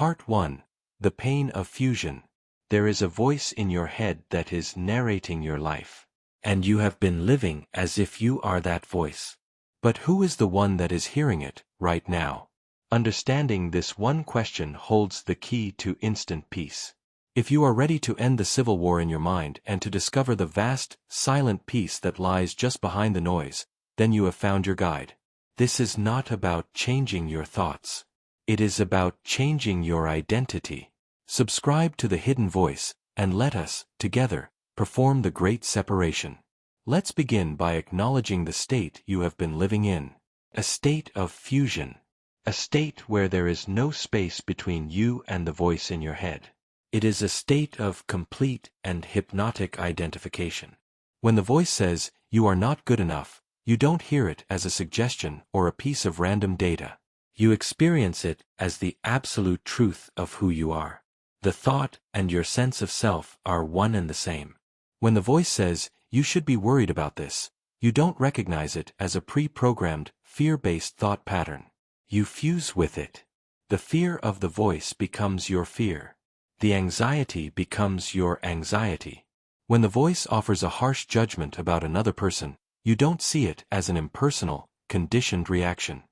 Part 1. The Pain of Fusion. There is a voice in your head that is narrating your life, and you have been living as if you are that voice. But who is the one that is hearing it, right now? Understanding this one question holds the key to instant peace. If you are ready to end the civil war in your mind and to discover the vast, silent peace that lies just behind the noise, then you have found your guide. This is not about changing your thoughts. It is about changing your identity. Subscribe to the Hidden Voice, and let us, together, perform the great separation. Let's begin by acknowledging the state you have been living in. A state of fusion. A state where there is no space between you and the voice in your head. It is a state of complete and hypnotic identification. When the voice says, "You are not good enough," you don't hear it as a suggestion or a piece of random data. You experience it as the absolute truth of who you are. The thought and your sense of self are one and the same. When the voice says, "You should be worried about this," you don't recognize it as a pre-programmed, fear-based thought pattern. You fuse with it. The fear of the voice becomes your fear. The anxiety becomes your anxiety. When the voice offers a harsh judgment about another person, you don't see it as an impersonal, conditioned reaction.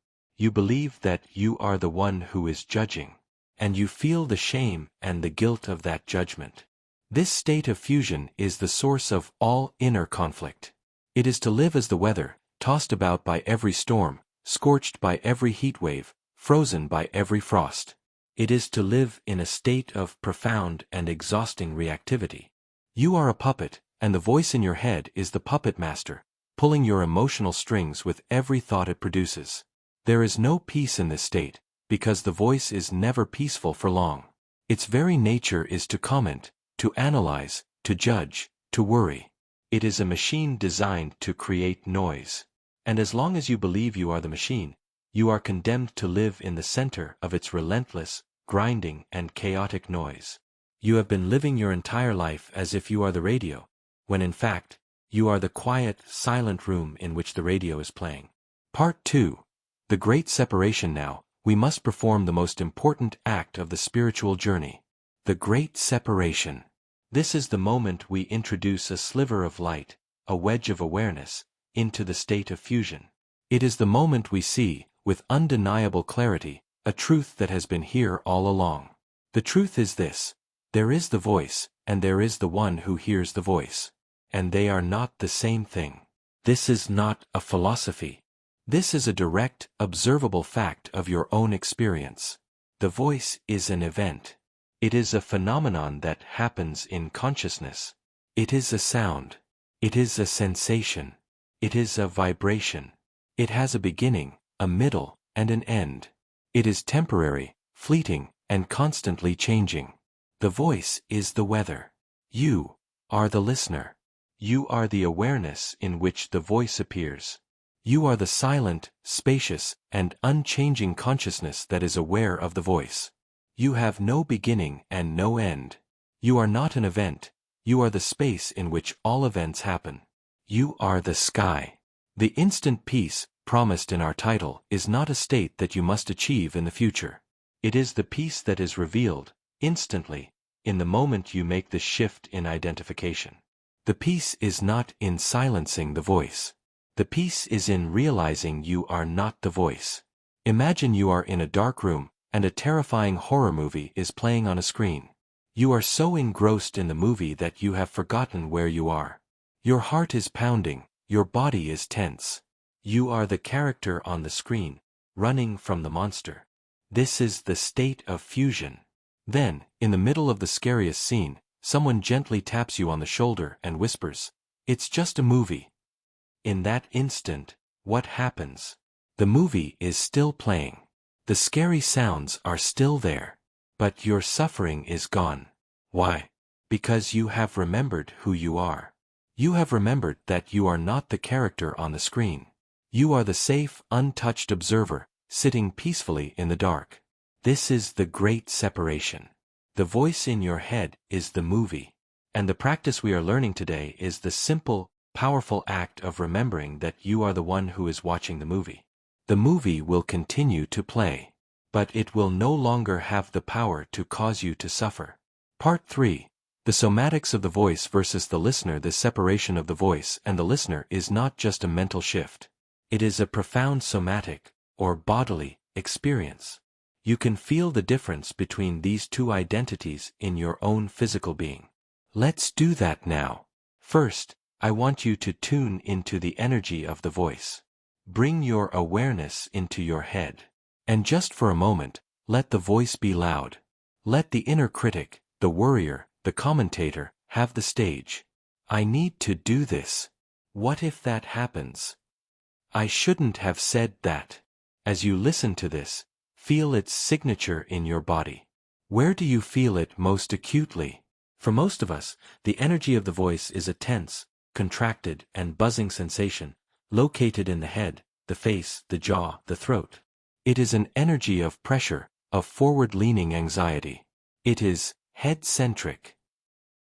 You believe that you are the one who is judging, and you feel the shame and the guilt of that judgment. This state of fusion is the source of all inner conflict. It is to live as the weather, tossed about by every storm, scorched by every heat wave, frozen by every frost. It is to live in a state of profound and exhausting reactivity. You are a puppet, and the voice in your head is the puppet master, pulling your emotional strings with every thought it produces. There is no peace in this state, because the voice is never peaceful for long. Its very nature is to comment, to analyze, to judge, to worry. It is a machine designed to create noise. And as long as you believe you are the machine, you are condemned to live in the center of its relentless, grinding, and chaotic noise. You have been living your entire life as if you are the radio, when in fact, you are the quiet, silent room in which the radio is playing. Part 2. The Great Separation. Now, we must perform the most important act of the spiritual journey. The Great Separation. This is the moment we introduce a sliver of light, a wedge of awareness, into the state of fusion. It is the moment we see, with undeniable clarity, a truth that has been here all along. The truth is this: there is the voice, and there is the one who hears the voice. And they are not the same thing. This is not a philosophy. This is a direct, observable fact of your own experience. The voice is an event. It is a phenomenon that happens in consciousness. It is a sound. It is a sensation. It is a vibration. It has a beginning, a middle, and an end. It is temporary, fleeting, and constantly changing. The voice is the weather. You are the listener. You are the awareness in which the voice appears. You are the silent, spacious, and unchanging consciousness that is aware of the voice. You have no beginning and no end. You are not an event. You are the space in which all events happen. You are the sky. The instant peace, promised in our title, is not a state that you must achieve in the future. It is the peace that is revealed, instantly, in the moment you make the shift in identification. The peace is not in silencing the voice. The peace is in realizing you are not the voice. Imagine you are in a dark room, and a terrifying horror movie is playing on a screen. You are so engrossed in the movie that you have forgotten where you are. Your heart is pounding, your body is tense. You are the character on the screen, running from the monster. This is the state of fusion. Then, in the middle of the scariest scene, someone gently taps you on the shoulder and whispers, "It's just a movie." In that instant, what happens? The movie is still playing. The scary sounds are still there. But your suffering is gone. Why? Because you have remembered who you are. You have remembered that you are not the character on the screen. You are the safe, untouched observer, sitting peacefully in the dark. This is the great separation. The voice in your head is the movie. And the practice we are learning today is the simple, powerful act of remembering that you are the one who is watching the movie. The movie will continue to play. but it will no longer have the power to cause you to suffer. Part 3. The somatics of the voice versus the listener. This separation of the voice and the listener is not just a mental shift. It is a profound somatic, or bodily, experience. You can feel the difference between these two identities in your own physical being. Let's do that now. First, I want you to tune into the energy of the voice. Bring your awareness into your head. And just for a moment, let the voice be loud. Let the inner critic, the worrier, the commentator, have the stage. I need to do this. What if that happens? I shouldn't have said that. As you listen to this, feel its signature in your body. Where do you feel it most acutely? For most of us, the energy of the voice is a tense, contracted, and buzzing sensation, located in the head, the face, the jaw, the throat. It is an energy of pressure, of forward-leaning anxiety. It is head-centric.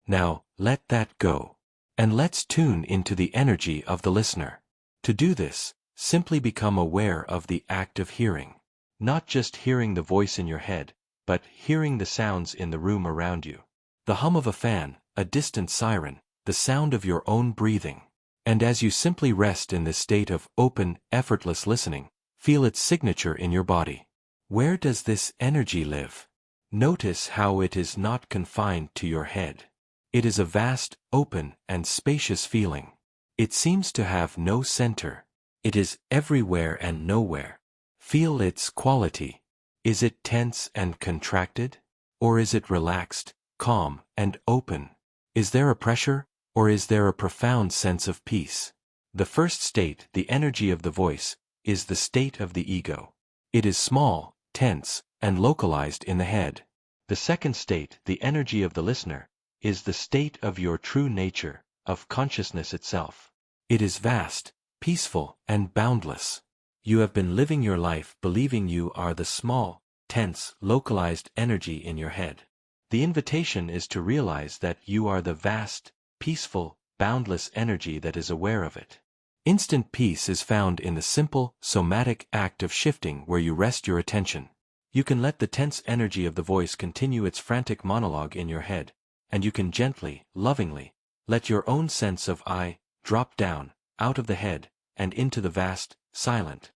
Now, let that go. And let's tune into the energy of the listener. To do this, simply become aware of the act of hearing. Not just hearing the voice in your head, but hearing the sounds in the room around you. The hum of a fan, a distant siren, the sound of your own breathing. And as you simply rest in this state of open, effortless listening, feel its signature in your body. Where does this energy live? Notice how it is not confined to your head. It is a vast, open, and spacious feeling. It seems to have no center. It is everywhere and nowhere. Feel its quality. Is it tense and contracted? Or is it relaxed, calm, and open? Is there a pressure, or is there a profound sense of peace? The first state, the energy of the voice, is the state of the ego. It is small, tense, and localized in the head. The second state, the energy of the listener, is the state of your true nature, of consciousness itself. It is vast, peaceful, and boundless. You have been living your life believing you are the small, tense, localized energy in your head. The invitation is to realize that you are the vast, peaceful, boundless energy that is aware of it. Instant peace is found in the simple, somatic act of shifting where you rest your attention. You can let the tense energy of the voice continue its frantic monologue in your head, and you can gently, lovingly, let your own sense of I drop down, out of the head, and into the vast, silent,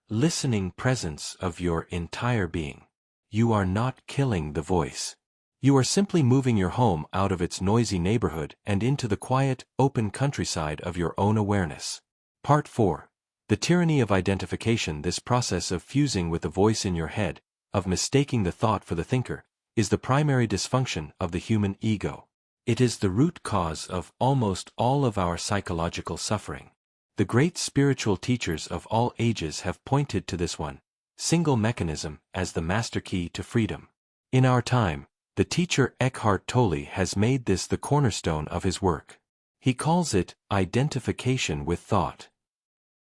listening presence of your entire being. You are not killing the voice. You are simply moving your home out of its noisy neighborhood and into the quiet, open countryside of your own awareness. Part 4. The tyranny of identification. This process of fusing with the voice in your head, of mistaking the thought for the thinker, is the primary dysfunction of the human ego. It is the root cause of almost all of our psychological suffering. The great spiritual teachers of all ages have pointed to this one single mechanism as the master key to freedom. In our time, the teacher Eckhart Tolle has made this the cornerstone of his work. He calls it identification with thought.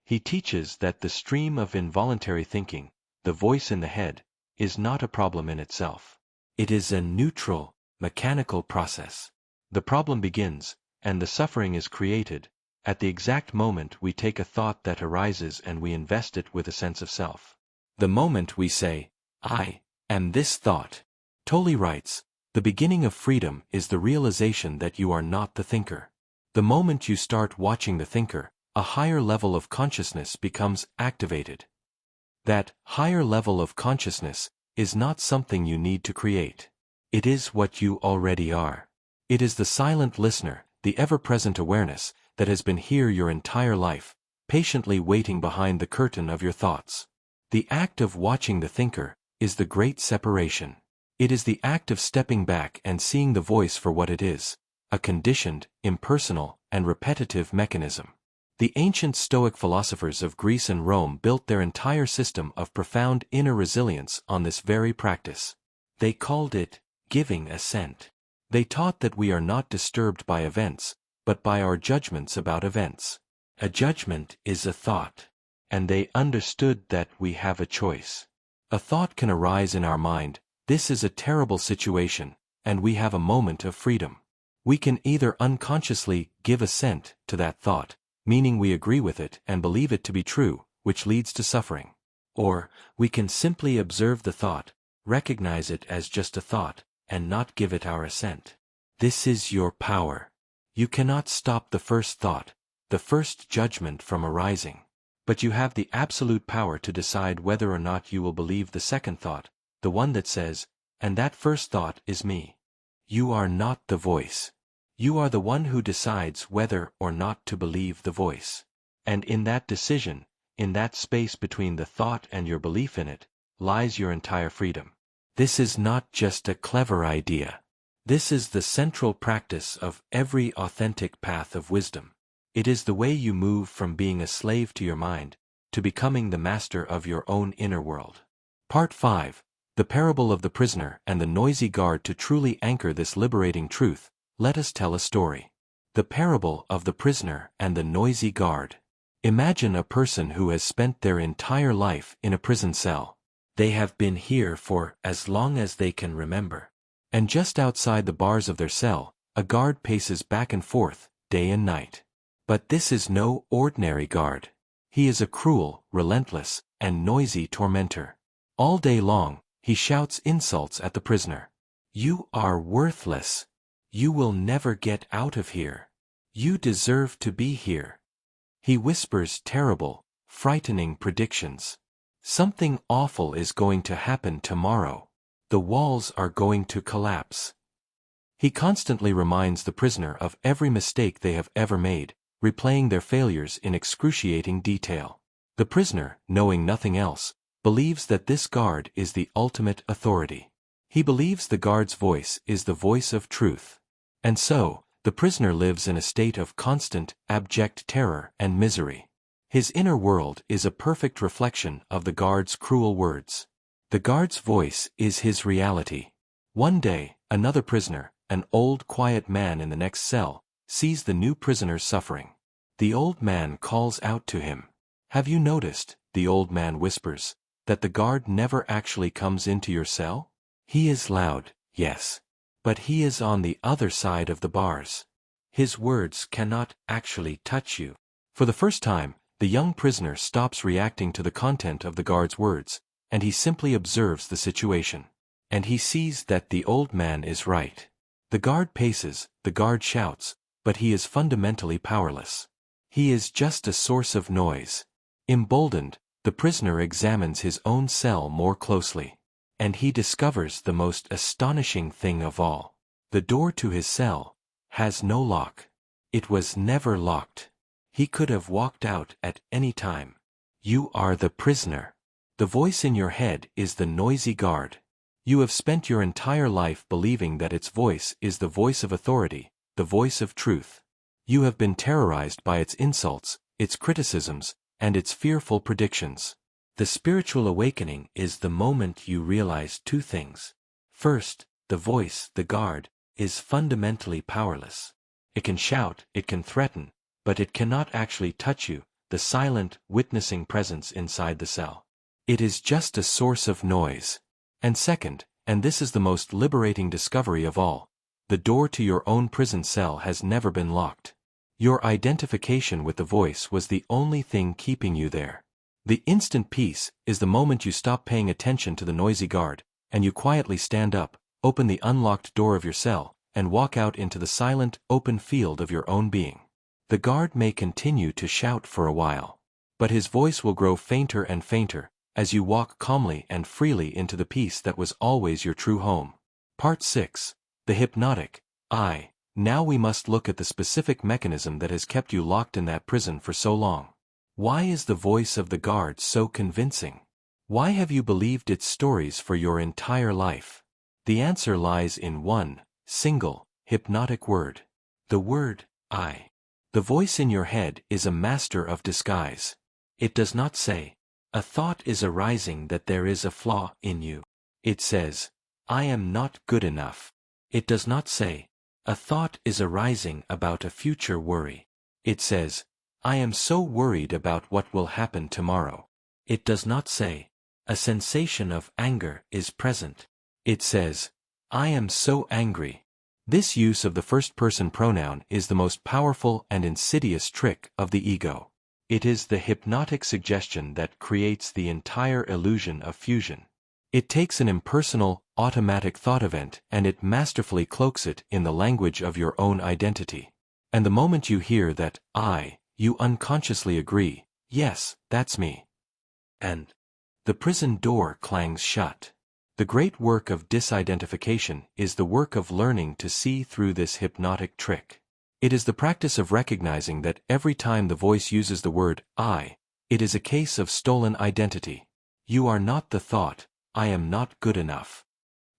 He teaches that the stream of involuntary thinking, the voice in the head, is not a problem in itself. It is a neutral, mechanical process. The problem begins, and the suffering is created, at the exact moment we take a thought that arises and we invest it with a sense of self. The moment we say, I am this thought. Tolle writes, the beginning of freedom is the realization that you are not the thinker. The moment you start watching the thinker, a higher level of consciousness becomes activated. That higher level of consciousness is not something you need to create. It is what you already are. It is the silent listener, the ever-present awareness, that has been here your entire life, patiently waiting behind the curtain of your thoughts. The act of watching the thinker is the great separation. It is the act of stepping back and seeing the voice for what it is, a conditioned, impersonal, and repetitive mechanism. The ancient Stoic philosophers of Greece and Rome built their entire system of profound inner resilience on this very practice. They called it giving assent. They taught that we are not disturbed by events, but by our judgments about events. A judgment is a thought. And they understood that we have a choice. A thought can arise in our mind, this is a terrible situation, and we have a moment of freedom. We can either unconsciously give assent to that thought, meaning we agree with it and believe it to be true, which leads to suffering. Or, we can simply observe the thought, recognize it as just a thought, and not give it our assent. This is your power. You cannot stop the first thought, the first judgment from arising. But you have the absolute power to decide whether or not you will believe the second thought, the one that says, "And that first thought is me." You are not the voice. You are the one who decides whether or not to believe the voice. And in that decision, in that space between the thought and your belief in it, lies your entire freedom. This is not just a clever idea. This is the central practice of every authentic path of wisdom. It is the way you move from being a slave to your mind, to becoming the master of your own inner world. Part 5. The Parable of the Prisoner and the Noisy Guard. To truly anchor this liberating truth, let us tell a story. The Parable of the Prisoner and the Noisy Guard. Imagine a person who has spent their entire life in a prison cell. They have been here for as long as they can remember. And just outside the bars of their cell, a guard paces back and forth, day and night. But this is no ordinary guard. He is a cruel, relentless, and noisy tormentor. All day long, he shouts insults at the prisoner. "You are worthless. You will never get out of here. You deserve to be here." He whispers terrible, frightening predictions. Something awful is going to happen tomorrow. The walls are going to collapse. He constantly reminds the prisoner of every mistake they have ever made, replaying their failures in excruciating detail. The prisoner, knowing nothing else, believes that this guard is the ultimate authority. He believes the guard's voice is the voice of truth. And so, the prisoner lives in a state of constant, abject terror and misery. His inner world is a perfect reflection of the guard's cruel words. The guard's voice is his reality. One day, another prisoner, an old quiet man in the next cell, sees the new prisoner's suffering. The old man calls out to him. "Have you noticed," the old man whispers, "that the guard never actually comes into your cell? He is loud, yes. But he is on the other side of the bars. His words cannot actually touch you." For the first time, the young prisoner stops reacting to the content of the guard's words, and he simply observes the situation. And he sees that the old man is right. The guard paces, the guard shouts, but he is fundamentally powerless. He is just a source of noise. Emboldened, the prisoner examines his own cell more closely. And he discovers the most astonishing thing of all. The door to his cell has no lock. It was never locked. He could have walked out at any time. You are the prisoner. The voice in your head is the noisy guard. You have spent your entire life believing that its voice is the voice of authority, the voice of truth. You have been terrorized by its insults, its criticisms, and its fearful predictions. The spiritual awakening is the moment you realize two things. First, the voice, the guard, is fundamentally powerless. It can shout, it can threaten, but it cannot actually touch you, the silent, witnessing presence inside the cell. It is just a source of noise. And second, and this is the most liberating discovery of all, the door to your own prison cell has never been locked. Your identification with the voice was the only thing keeping you there. The instant peace is the moment you stop paying attention to the noisy guard, and you quietly stand up, open the unlocked door of your cell, and walk out into the silent, open field of your own being. The guard may continue to shout for a while, but his voice will grow fainter and fainter, as you walk calmly and freely into the peace that was always your true home. Part 6. The Hypnotic I. Now we must look at the specific mechanism that has kept you locked in that prison for so long. Why is the voice of the guard so convincing? Why have you believed its stories for your entire life? The answer lies in one single, hypnotic word. The word, I. The voice in your head is a master of disguise. It does not say, "A thought is arising that there is a flaw in you." It says, "I am not good enough." It does not say, "A thought is arising about a future worry." It says, "I am so worried about what will happen tomorrow." It does not say, "A sensation of anger is present." It says, "I am so angry." This use of the first-person pronoun is the most powerful and insidious trick of the ego. It is the hypnotic suggestion that creates the entire illusion of fusion. It takes an impersonal, automatic thought event and it masterfully cloaks it in the language of your own identity. And the moment you hear that I, you unconsciously agree, yes, that's me. And the prison door clangs shut. The great work of disidentification is the work of learning to see through this hypnotic trick. It is the practice of recognizing that every time the voice uses the word I, it is a case of stolen identity. You are not the thought, I am not good enough.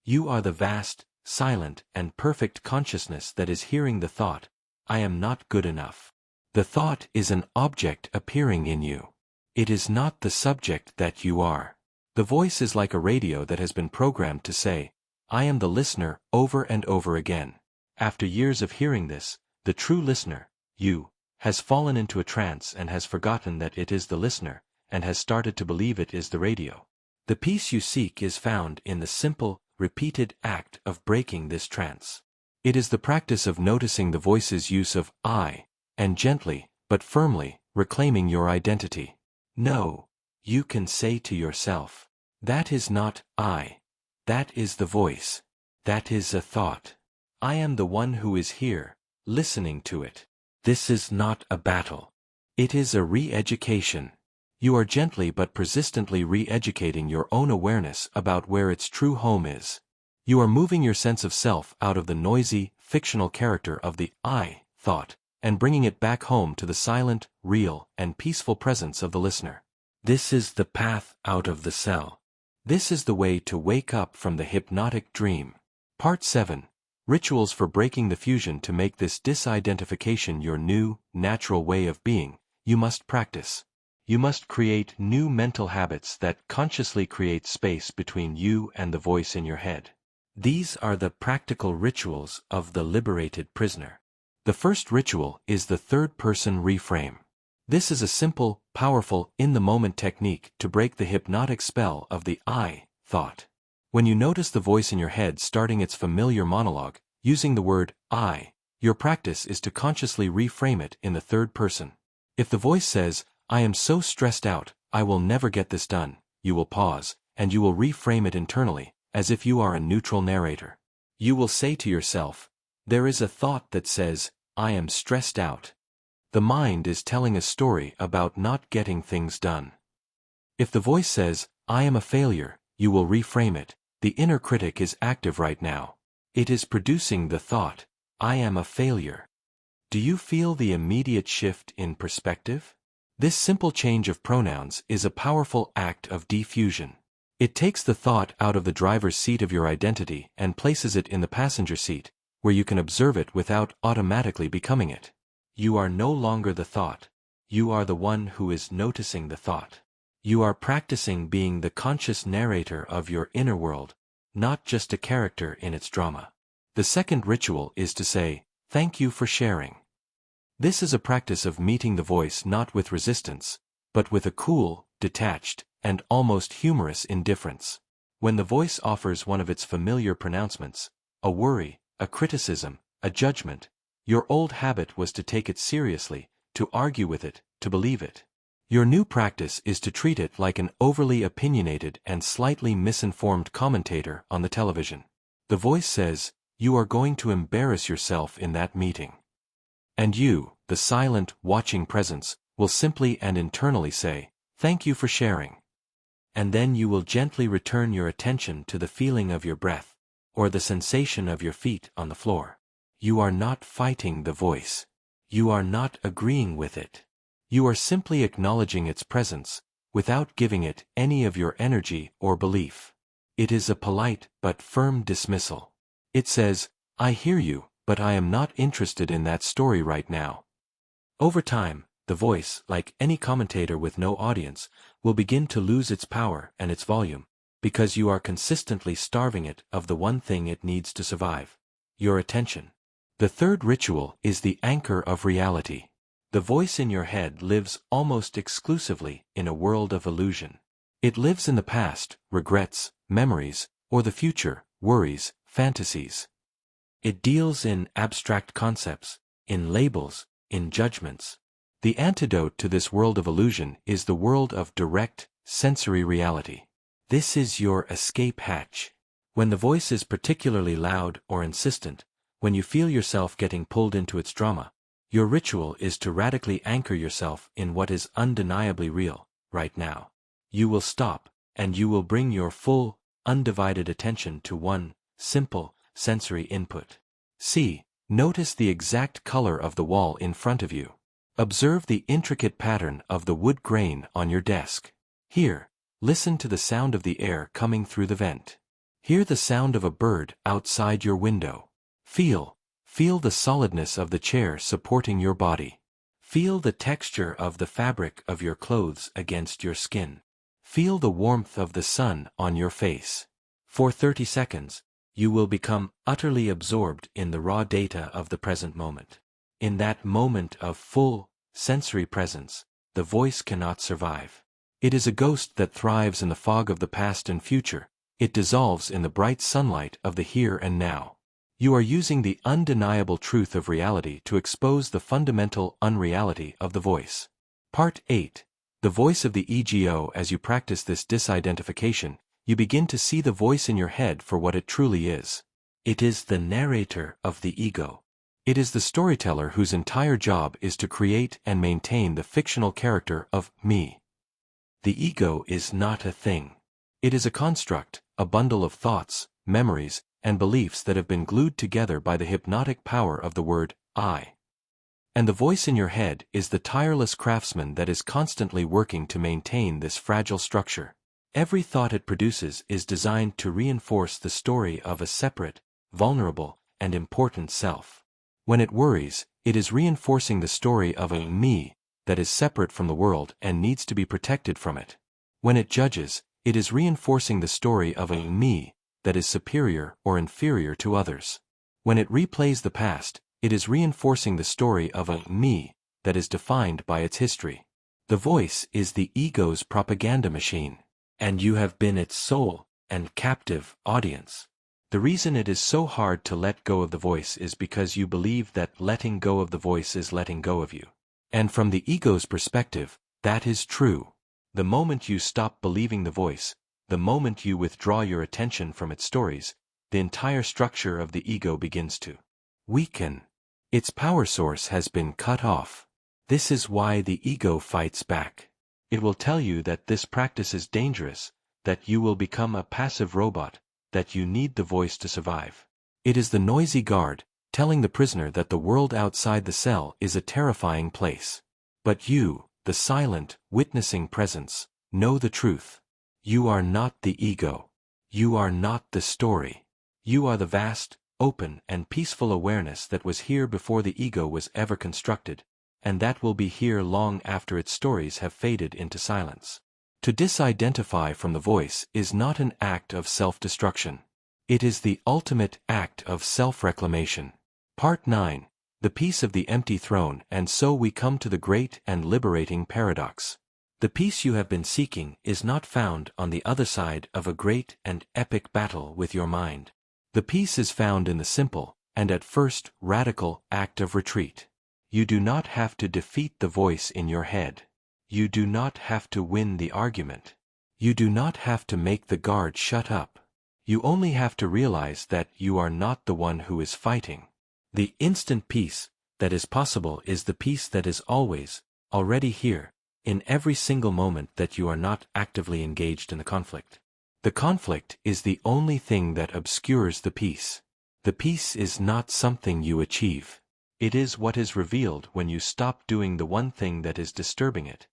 You are the vast, silent, and perfect consciousness that is hearing the thought, I am not good enough. The thought is an object appearing in you. It is not the subject that you are. The voice is like a radio that has been programmed to say, I am the listener, over and over again. After years of hearing this, the true listener, you, has fallen into a trance and has forgotten that it is the listener, and has started to believe it is the radio. The peace you seek is found in the simple, repeated act of breaking this trance. It is the practice of noticing the voice's use of I, and gently, but firmly, reclaiming your identity. No, you can say to yourself, that is not I. That is the voice. That is a thought. I am the one who is here, listening to it. This is not a battle. It is a re-education. You are gently but persistently re-educating your own awareness about where its true home is. You are moving your sense of self out of the noisy, fictional character of the I thought, and bringing it back home to the silent, real, and peaceful presence of the listener. This is the path out of the cell. This is the way to wake up from the hypnotic dream. Part 7. Rituals for breaking the fusion. To make this disidentification your new, natural way of being, you must practice. You must create new mental habits that consciously create space between you and the voice in your head. These are the practical rituals of the liberated prisoner. The first ritual is the third-person reframe. This is a simple, powerful, in-the-moment technique to break the hypnotic spell of the I thought. When you notice the voice in your head starting its familiar monologue, using the word I, your practice is to consciously reframe it in the third person. If the voice says, I am so stressed out, I will never get this done, you will pause, and you will reframe it internally, as if you are a neutral narrator. You will say to yourself, there is a thought that says, I am stressed out. The mind is telling a story about not getting things done. If the voice says, I am a failure, you will reframe it. The inner critic is active right now. It is producing the thought, I am a failure. Do you feel the immediate shift in perspective? This simple change of pronouns is a powerful act of diffusion. It takes the thought out of the driver's seat of your identity and places it in the passenger seat, where you can observe it without automatically becoming it. You are no longer the thought. You are the one who is noticing the thought. You are practicing being the conscious narrator of your inner world, not just a character in its drama. The second ritual is to say, thank you for sharing. This is a practice of meeting the voice not with resistance, but with a cool, detached, and almost humorous indifference. When the voice offers one of its familiar pronouncements, a worry, a criticism, a judgment, your old habit was to take it seriously, to argue with it, to believe it. Your new practice is to treat it like an overly opinionated and slightly misinformed commentator on the television. The voice says, you are going to embarrass yourself in that meeting. And you, the silent, watching presence, will simply and internally say, thank you for sharing. And then you will gently return your attention to the feeling of your breath, or the sensation of your feet on the floor. You are not fighting the voice. You are not agreeing with it. You are simply acknowledging its presence, without giving it any of your energy or belief. It is a polite but firm dismissal. It says, I hear you, but I am not interested in that story right now. Over time, the voice, like any commentator with no audience, will begin to lose its power and its volume, because you are consistently starving it of the one thing it needs to survive: your attention. The third ritual is the anchor of reality. The voice in your head lives almost exclusively in a world of illusion. It lives in the past, regrets, memories, or the future, worries, fantasies. It deals in abstract concepts, in labels, in judgments. The antidote to this world of illusion is the world of direct, sensory reality. This is your escape hatch. When the voice is particularly loud or insistent, when you feel yourself getting pulled into its drama, your ritual is to radically anchor yourself in what is undeniably real, right now. You will stop, and you will bring your full, undivided attention to one, simple, sensory input. See, notice the exact color of the wall in front of you. Observe the intricate pattern of the wood grain on your desk. Here, listen to the sound of the air coming through the vent. Hear the sound of a bird outside your window. Feel the solidness of the chair supporting your body. Feel the texture of the fabric of your clothes against your skin. Feel the warmth of the sun on your face. For 30 seconds, you will become utterly absorbed in the raw data of the present moment. In that moment of full, sensory presence, the voice cannot survive. It is a ghost that thrives in the fog of the past and future. It dissolves in the bright sunlight of the here and now. You are using the undeniable truth of reality to expose the fundamental unreality of the voice. Part 8. The voice of the ego. As you practice this disidentification, you begin to see the voice in your head for what it truly is. It is the narrator of the ego. It is the storyteller whose entire job is to create and maintain the fictional character of me. The ego is not a thing. It is a construct, a bundle of thoughts, memories, and beliefs that have been glued together by the hypnotic power of the word I. And the voice in your head is the tireless craftsman that is constantly working to maintain this fragile structure. Every thought it produces is designed to reinforce the story of a separate, vulnerable, and important self. When it worries, it is reinforcing the story of a me that is separate from the world and needs to be protected from it. When it judges, it is reinforcing the story of a me that is superior or inferior to others. When it replays the past, it is reinforcing the story of a me that is defined by its history. The voice is the ego's propaganda machine, and you have been its sole and captive audience. The reason it is so hard to let go of the voice is because you believe that letting go of the voice is letting go of you. And from the ego's perspective, that is true. The moment you stop believing the voice, the moment you withdraw your attention from its stories, the entire structure of the ego begins to weaken. Its power source has been cut off. This is why the ego fights back. It will tell you that this practice is dangerous, that you will become a passive robot, that you need the voice to survive. It is the noisy guard, telling the prisoner that the world outside the cell is a terrifying place. But you, the silent, witnessing presence, know the truth. You are not the ego. You are not the story. You are the vast, open, and peaceful awareness that was here before the ego was ever constructed, and that will be here long after its stories have faded into silence. To disidentify from the voice is not an act of self-destruction. It is the ultimate act of self-reclamation. Part 9. The peace of the empty throne. And so we come to the great and liberating paradox. The peace you have been seeking is not found on the other side of a great and epic battle with your mind. The peace is found in the simple, and at first radical, act of retreat. You do not have to defeat the voice in your head. You do not have to win the argument. You do not have to make the guard shut up. You only have to realize that you are not the one who is fighting. The instant peace that is possible is the peace that is always, already here, in every single moment that you are not actively engaged in the conflict. The conflict is the only thing that obscures the peace. The peace is not something you achieve. It is what is revealed when you stop doing the one thing that is disturbing it,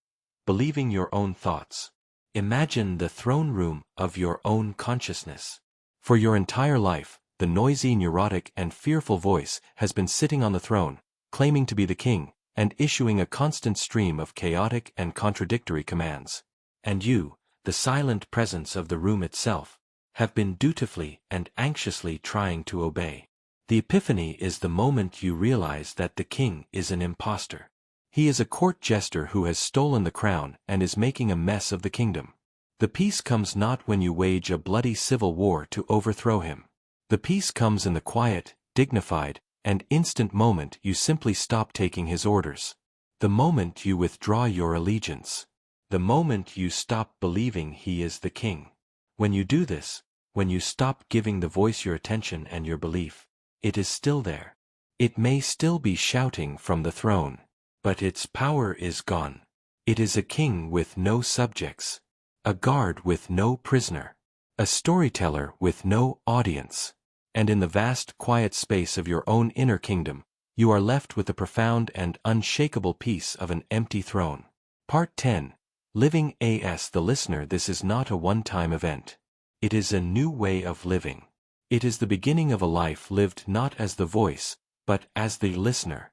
believing your own thoughts. Imagine the throne room of your own consciousness. For your entire life, the noisy, neurotic, and fearful voice has been sitting on the throne, claiming to be the king, and issuing a constant stream of chaotic and contradictory commands. And you, the silent presence of the room itself, have been dutifully and anxiously trying to obey. The epiphany is the moment you realize that the king is an impostor. He is a court jester who has stolen the crown and is making a mess of the kingdom. The peace comes not when you wage a bloody civil war to overthrow him. The peace comes in the quiet, dignified, and instant moment you simply stop taking his orders. The moment you withdraw your allegiance. The moment you stop believing he is the king. When you do this, when you stop giving the voice your attention and your belief, it is still there. It may still be shouting from the throne, but its power is gone. It is a king with no subjects, a guard with no prisoner, a storyteller with no audience. And in the vast quiet space of your own inner kingdom, you are left with the profound and unshakable peace of an empty throne. Part 10. Living as the listener. This is not a one-time event. It is a new way of living. It is the beginning of a life lived not as the voice, but as the listener.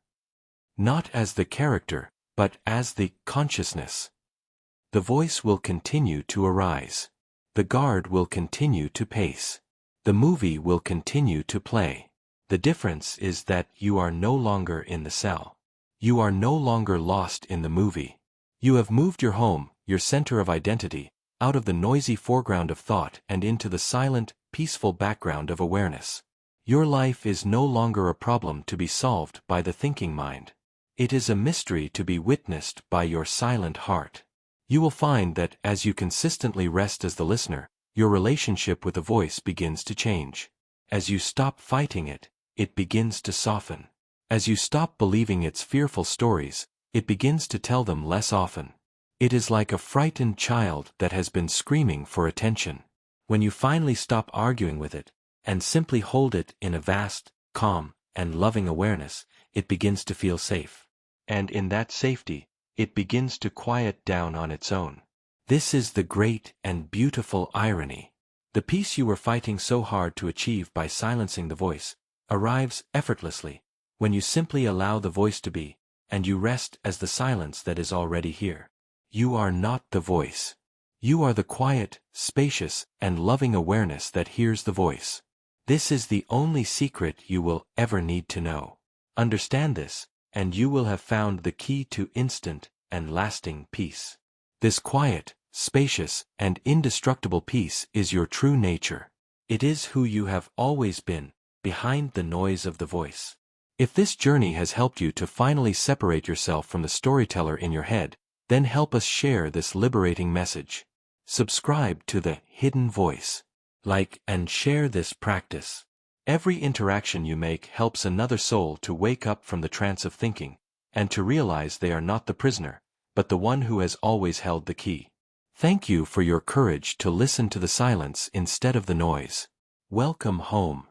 Not as the character, but as the consciousness. The voice will continue to arise. The guard will continue to pace. The movie will continue to play. The difference is that you are no longer in the cell. You are no longer lost in the movie. You have moved your home, your center of identity, out of the noisy foreground of thought and into the silent, peaceful background of awareness. Your life is no longer a problem to be solved by the thinking mind. It is a mystery to be witnessed by your silent heart. You will find that as you consistently rest as the listener, your relationship with the voice begins to change. As you stop fighting it, it begins to soften. As you stop believing its fearful stories, it begins to tell them less often. It is like a frightened child that has been screaming for attention. When you finally stop arguing with it, and simply hold it in a vast, calm, and loving awareness, it begins to feel safe. And in that safety, it begins to quiet down on its own. This is the great and beautiful irony. The peace you were fighting so hard to achieve by silencing the voice arrives effortlessly when you simply allow the voice to be, and you rest as the silence that is already here. You are not the voice. You are the quiet, spacious, and loving awareness that hears the voice. This is the only secret you will ever need to know. Understand this, and you will have found the key to instant and lasting peace. This quiet, spacious, and indestructible peace is your true nature. It is who you have always been, behind the noise of the voice. If this journey has helped you to finally separate yourself from the storyteller in your head, then help us share this liberating message. Subscribe to the Hidden Voice. Like and share this practice. Every interaction you make helps another soul to wake up from the trance of thinking, and to realize they are not the prisoner, but the one who has always held the key. Thank you for your courage to listen to the silence instead of the noise. Welcome home.